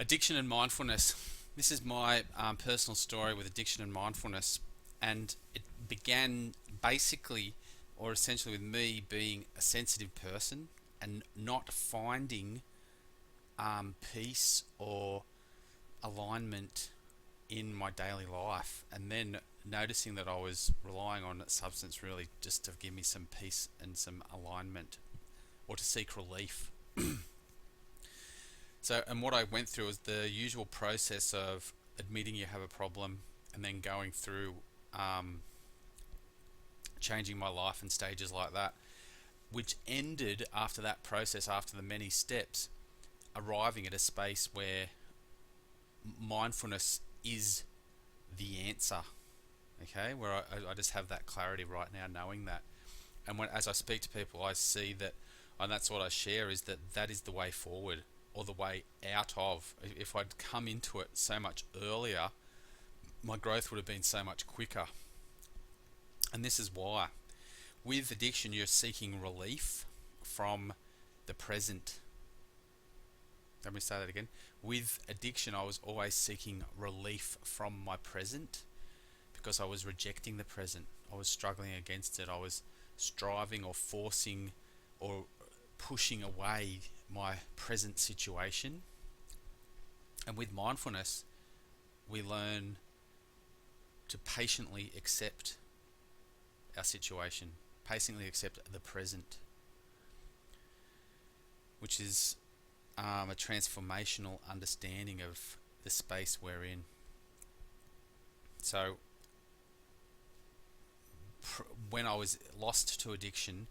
Addiction and mindfulness. This is my personal story with addiction and mindfulness, and it began basically, or essentially, with me being a sensitive person and not finding peace or alignment in my daily life, and then noticing that I was relying on a substance really just to give me some peace and some alignment, or to seek relief. So, and what I went through was the usual process of admitting you have a problem and then going through changing my life in stages like that, which ended after that process, after the many steps, arriving at a space where mindfulness is the answer. Okay, where I just have that clarity right now, knowing that. And when, as I speak to people, I see that, and that's what I share, is that that is the way forward, or the way out of. If I'd come into it so much earlier, my growth would have been so much quicker. And this is why. With addiction, you're seeking relief from the present. Let me say that again. With addiction, I was always seeking relief from my present because I was rejecting the present. I was struggling against it. I was striving or forcing or pushing away my present situation. And with mindfulness, we learn to patiently accept our situation, patiently accept the present, which is a transformational understanding of the space we're in. So, when I was lost to addiction,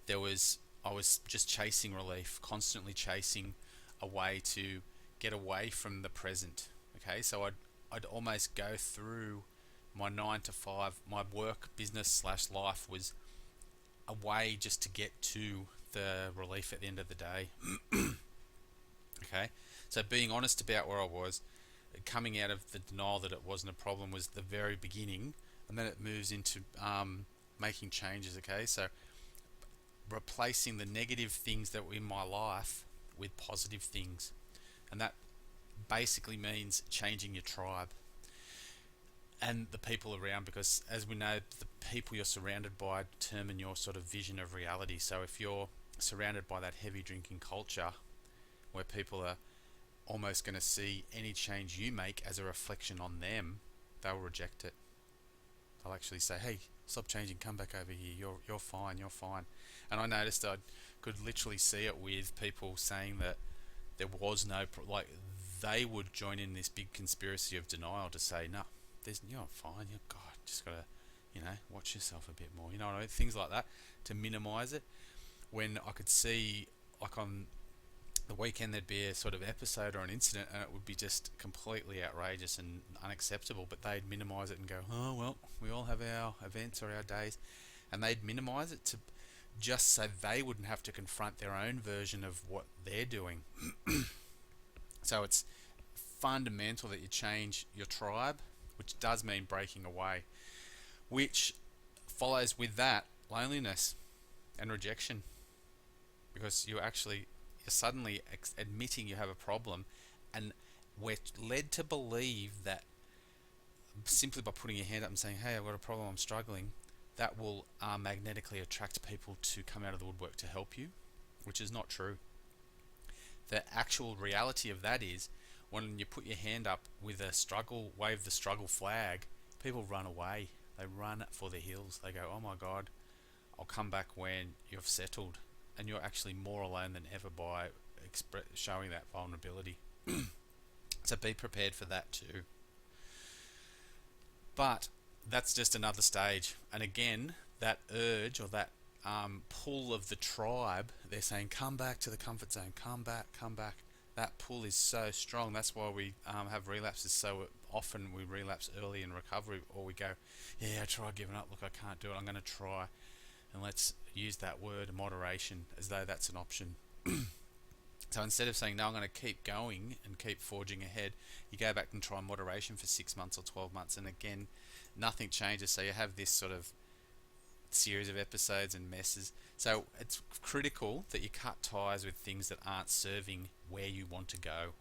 I was just chasing relief, constantly chasing a way to get away from the present. Okay, so I'd almost go through my 9 to 5, my work, business slash life was a way just to get to the relief at the end of the day. Okay, so being honest about where I was, coming out of the denial that it wasn't a problem was the very beginning, and then it moves into making changes. Okay, so replacing the negative things that were in my life with positive things, and that basically means changing your tribe and the people around, because as we know, the people you're surrounded by determine your sort of vision of reality. So if you're surrounded by that heavy drinking culture where people are almost going to see any change you make as a reflection on them, they'll reject it. They'll actually say, hey, stop changing, come back over here, you're fine, you're fine. And I noticed I could literally see it with people saying that there was no like they would join in this big conspiracy of denial to say, no, you're fine, you're God, just gotta, watch yourself a bit more, what I mean? Things like that to minimize it. When I could see, like on the weekend, there'd be a sort of episode or an incident, and it would be just completely outrageous and unacceptable. But they'd minimize it and go, "Oh well, we all have our events or our days," and they'd minimize it to just so they wouldn't have to confront their own version of what they're doing. So it's fundamental that you change your tribe, which does mean breaking away, which follows with that loneliness and rejection, because you're suddenly admitting you have a problem, and we're led to believe that simply by putting your hand up and saying, hey, I've got a problem, I'm struggling, that will magnetically attract people to come out of the woodwork to help you, which is not true. The actual reality of that is when you put your hand up with a struggle, wave the struggle flag, people run away. They run for the hills. They go, oh my God, I'll come back when you've settled. And you're actually more alone than ever by showing that vulnerability. So be prepared for that too. But that's just another stage. And again, that urge or that pull of the tribe, they're saying, come back to the comfort zone, come back, come back. That pull is so strong. That's why we have relapses so often. We relapse early in recovery, or we go, yeah, I tried giving up, look, I can't do it, I'm going to try. And let's use that word moderation as though that's an option. So instead of saying, no, I'm going to keep going and keep forging ahead, you go back and try moderation for 6 months or 12 months, and again, nothing changes. So you have this sort of series of episodes and messes. So it's critical that you cut ties with things that aren't serving where you want to go.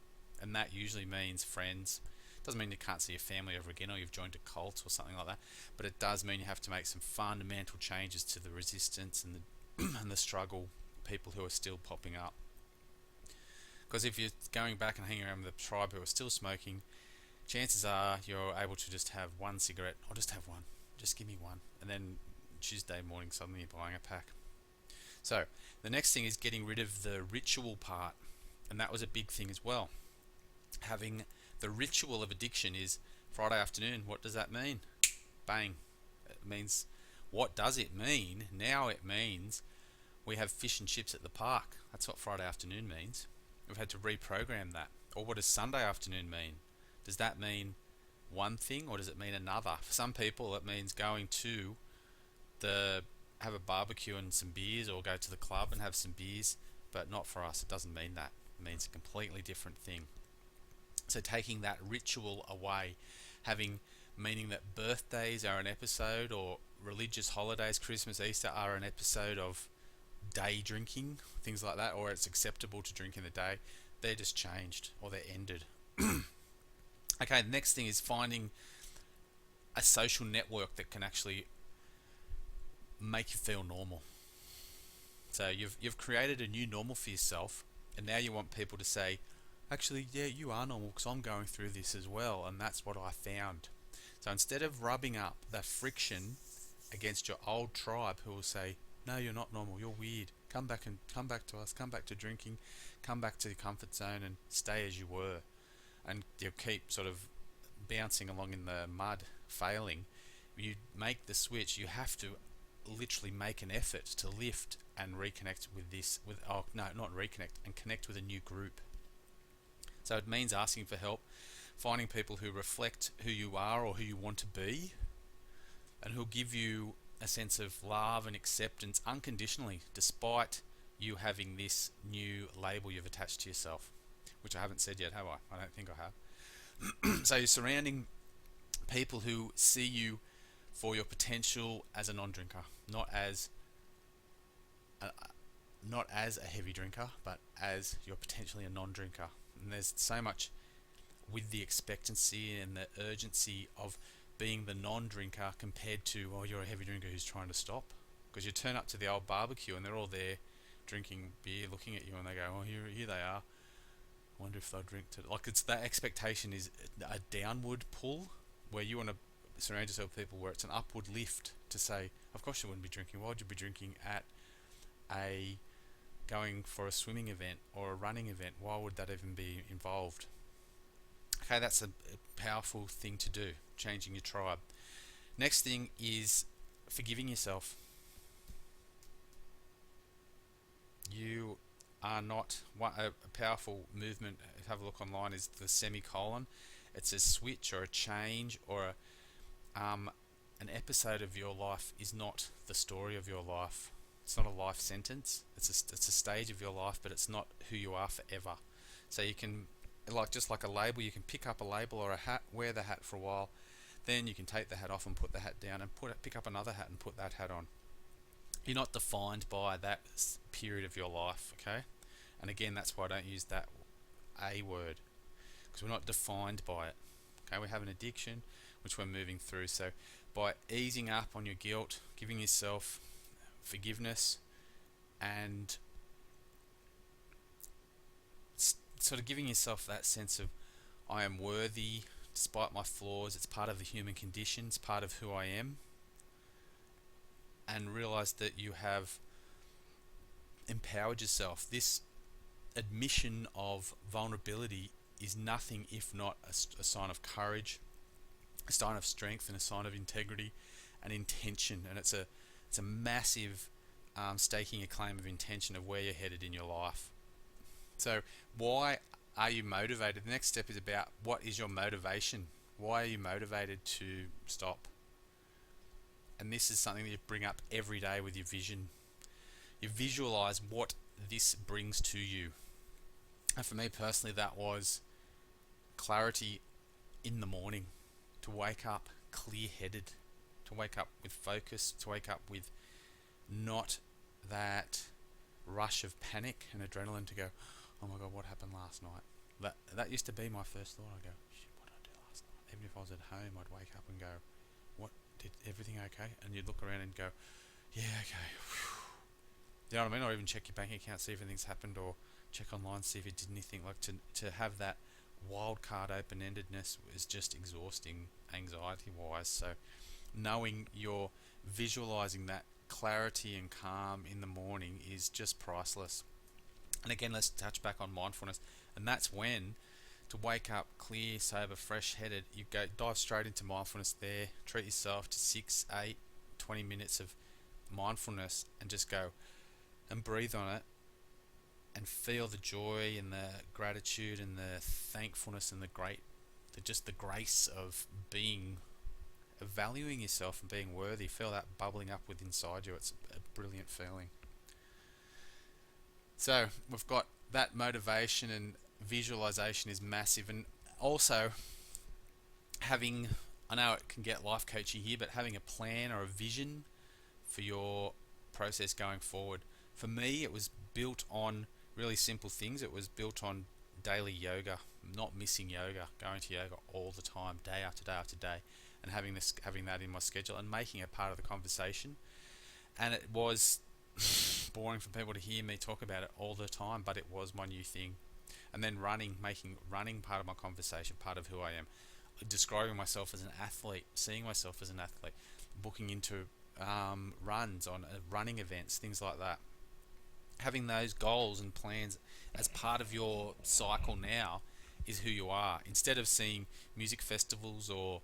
and that usually means friends. Doesn't mean you can't see your family ever again, or you've joined a cult or something like that, but it does mean you have to make some fundamental changes to the resistance and the and the struggle people who are still popping up. Because if you're going back and hanging around with a tribe who are still smoking, chances are you're able to just have one cigarette. I'll just have one. Just give me one. And then Tuesday morning, suddenly you're buying a pack. So the next thing is getting rid of the ritual part. And that was a big thing as well. Having the ritual of addiction is Friday afternoon. What does that mean? Bang. It means, what does it mean? Now it means we have fish and chips at the park. That's what Friday afternoon means. We've had to reprogram that. Or what does Sunday afternoon mean? Does that mean one thing or does it mean another? For some people it means going to have a barbecue and some beers, or go to the club and have some beers, but not for us. It doesn't mean that. It means a completely different thing. So taking that ritual away, meaning that birthdays are an episode, or religious holidays, Christmas, Easter, are an episode of day drinking, things like that, or it's acceptable to drink in the day, they're just changed or they're ended. Okay, the next thing is finding a social network that can actually make you feel normal. So you've created a new normal for yourself, and now you want people to say, actually, yeah, you are normal because I'm going through this as well, and that's what I found. So instead of rubbing up the friction against your old tribe who will say, no, you're not normal, you're weird, come back to us, come back to drinking, come back to the comfort zone and stay as you were, and you'll keep sort of bouncing along in the mud, failing. You make the switch. You have to literally make an effort to lift and reconnect and connect with a new group. So it means asking for help, finding people who reflect who you are or who you want to be, and who'll give you a sense of love and acceptance unconditionally, despite you having this new label you've attached to yourself, which I haven't said yet, have I? I don't think I have. So you're surrounding people who see you for your potential as a non-drinker, not as a heavy drinker, but as you're potentially a non-drinker. And there's so much with the expectancy and the urgency of being the non-drinker compared to, oh, you're a heavy drinker who's trying to stop. Because you turn up to the old barbecue and they're all there drinking beer, looking at you, and they go, oh, here they are. I wonder if they'll drink today. Like, it's that expectation is a downward pull, where you want to surround yourself with people where it's an upward lift to say, of course you wouldn't be drinking. Why would you be drinking at going for a swimming event or a running event? Why would that even be involved? Okay, that's a powerful thing to do, changing your tribe. Next thing is forgiving yourself. You are not a powerful movement. Have a look online. Is the semicolon? It's a switch or a change or an episode of your life is not the story of your life. It's not a life sentence. It's a stage of your life, but it's not who you are forever. So you can, just like a label, you can pick up a label or a hat, wear the hat for a while, then you can take the hat off and put the hat down and pick up another hat and put that hat on. You're not defined by that period of your life, okay? And again, that's why I don't use that A word, because we're not defined by it. Okay, we have an addiction which we're moving through. So by easing up on your guilt, giving yourself forgiveness, and sort of giving yourself that sense of, I am worthy despite my flaws, it's part of the human condition, it's part of who I am, and realize that you have empowered yourself. This admission of vulnerability is nothing if not a sign of courage, a sign of strength, and a sign of integrity and intention. And it's a massive staking a claim of intention of where you're headed in your life. So why are you motivated? The next step is about, what is your motivation? Why are you motivated to stop? And this is something that you bring up every day with your vision. You visualize what this brings to you. And for me personally, that was clarity in the morning, to wake up clear-headed, to wake up with focus, to wake up with not that rush of panic and adrenaline to go, oh my God, what happened last night? That used to be my first thought. I'd go, shit, what did I do last night? Even if I was at home, I'd wake up and go, what, did everything okay? And you'd look around and go, yeah, okay. You know what I mean? Or even check your bank account, see if anything's happened, or check online, see if it did anything. Like to have that wild card open-endedness is just exhausting anxiety-wise. So knowing you're visualizing that clarity and calm in the morning is just priceless. And again, let's touch back on mindfulness. And that's when to wake up clear, sober, fresh-headed, you go dive straight into mindfulness there. Treat yourself to 6, 8, 20 minutes of mindfulness and just go and breathe on it and feel the joy and the gratitude and the thankfulness and the grace of being, of valuing yourself and being worthy. Feel that bubbling up within inside you. It's a brilliant feeling. So we've got that motivation, and visualization is massive. And also having, I know it can get life coachy here, but having a plan or a vision for your process going forward. For me, it was built on really simple things. It was built on daily yoga, not missing yoga, going to yoga all the time, day after day after day, and having that in my schedule and making it part of the conversation. And it was boring for people to hear me talk about it all the time, but it was my new thing. And then making running part of my conversation, part of who I am. Describing myself as an athlete, seeing myself as an athlete, booking into runs on running events, things like that. Having those goals and plans as part of your cycle now is who you are. Instead of seeing music festivals or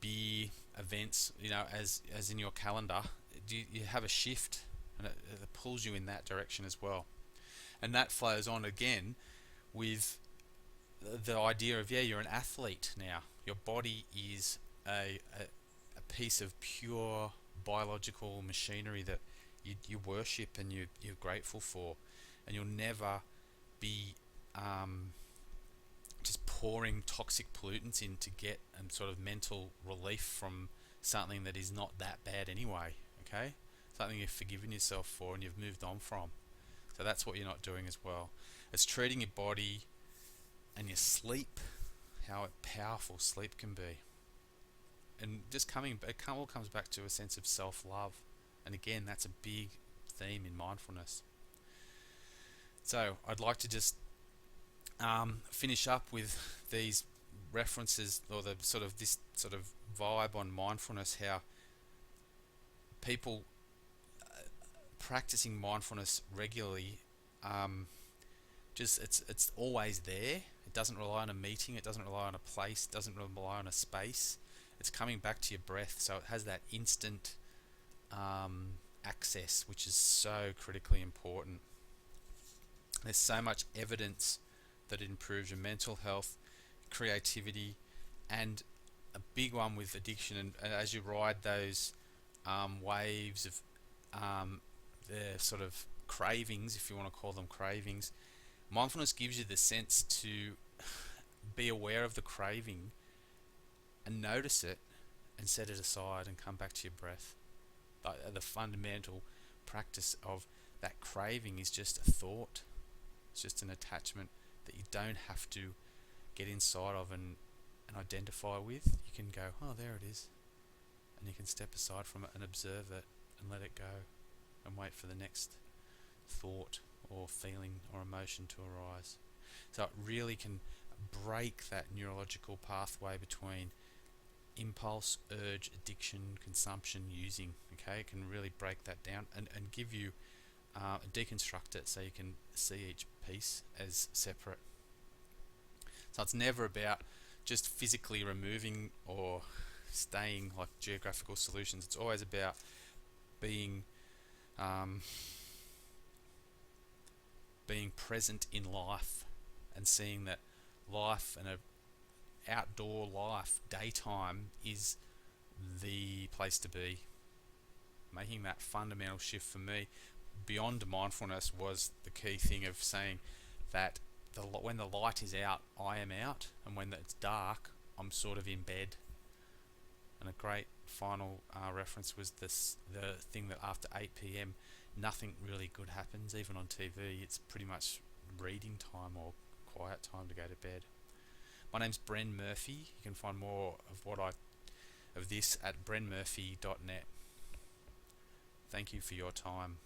beer events, as in your calendar, you have a shift, and it pulls you in that direction as well. And that flows on again with the idea of, you're an athlete now. Your body is a piece of pure biological machinery that you worship and you're grateful for, and you'll never be just pouring toxic pollutants in to get and sort of mental relief from something that is not that bad anyway. Okay, something you've forgiven yourself for and you've moved on from. So that's what you're not doing as well. It's treating your body and your sleep, how powerful sleep can be, and just it all comes back to a sense of self-love. And again, that's a big theme in mindfulness. So I'd like to just finish up with these references, or this sort of vibe on mindfulness, how people practicing mindfulness regularly, it's always there. It doesn't rely on a meeting, it doesn't rely on a place, it doesn't rely on a space. It's coming back to your breath, so it has that instant access, which is so critically important. There's so much evidence that it improves your mental health, creativity, and a big one with addiction. And as you ride those waves of the sort of cravings, if you want to call them cravings, mindfulness gives you the sense to be aware of the craving and notice it and set it aside and come back to your breath. The fundamental practice of that craving is just a thought. It's just an attachment that you don't have to get inside of and identify with. You can go, oh, there it is, and you can step aside from it and observe it and let it go and wait for the next thought or feeling or emotion to arise. So it really can break that neurological pathway between impulse, urge, addiction, consumption, using. Okay, it can really break that down and give you deconstruct it so you can see each piece as separate. So it's never about just physically removing or staying like geographical solutions. It's always about being present in life and seeing that life and a outdoor life, daytime, is the place to be. Making that fundamental shift for me beyond mindfulness was the key thing of saying that when the light is out, I am out, and when it's dark, I'm sort of in bed. And a great final reference was the thing that after 8 p.m, nothing really good happens, even on TV. It's pretty much reading time or quiet time to go to bed. My name's Bren Murphy. You can find more of this at brenmurphy.net. Thank you for your time.